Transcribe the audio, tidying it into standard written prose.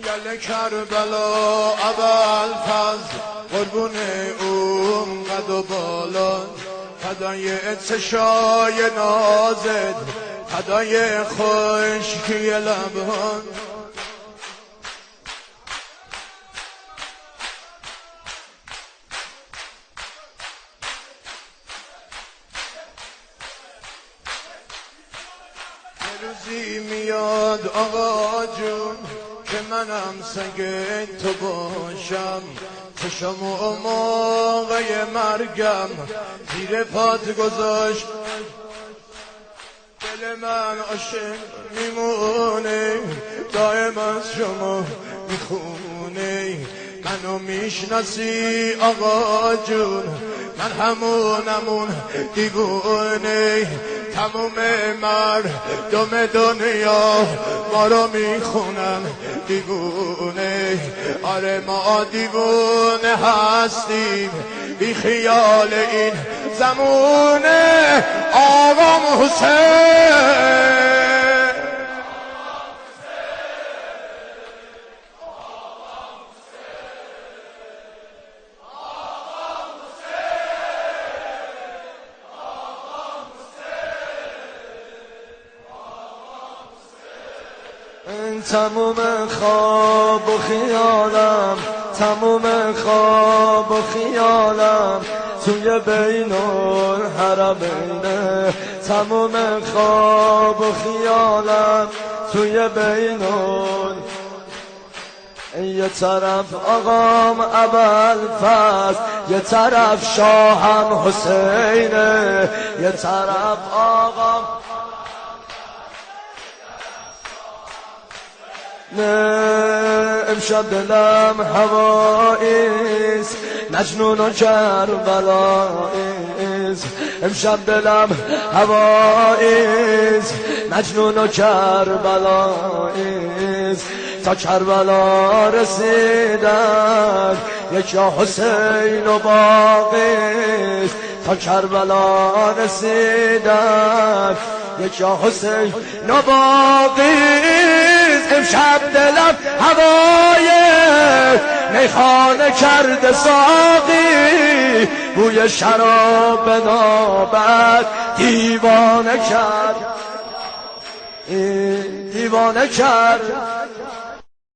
گل کربلا اول فضل قربون اون قد و بالا فدای چشای نازد فدای خشکی لبان روزی میاد آقا جون که منم سنگ تو باشم چشم و موقع مرگم زیر پات گذاشت دل من عاشق میمونه دائم از شما میخونه منو میشناسی آقا جون من همونمون دیوونه تموم مردم دنیا ما رو میخونن دیوونه آره ما دیوونه هستیم بی خیال این زمونه آقا حسین تموم خواب و خیالم تموم خواب و خیالم توی بین الحرمینه تموم خواب و خیالم توی بین یه طرف آقام ابوالفضل یه طرف شاهم حسینه یه طرف آقام امشب دلم هواییست مجنون و کربلاییست امشب دلم هواییست مجنون و کربلاییست تا کربلا رسیدن یک یا حسین و باقیست تا کربلا رسیدن یک یا حسین و باقیست امشب دلم هوای میخانه کرده ساقی بوی شراب نابد دیوانه کرد دیوانه کرد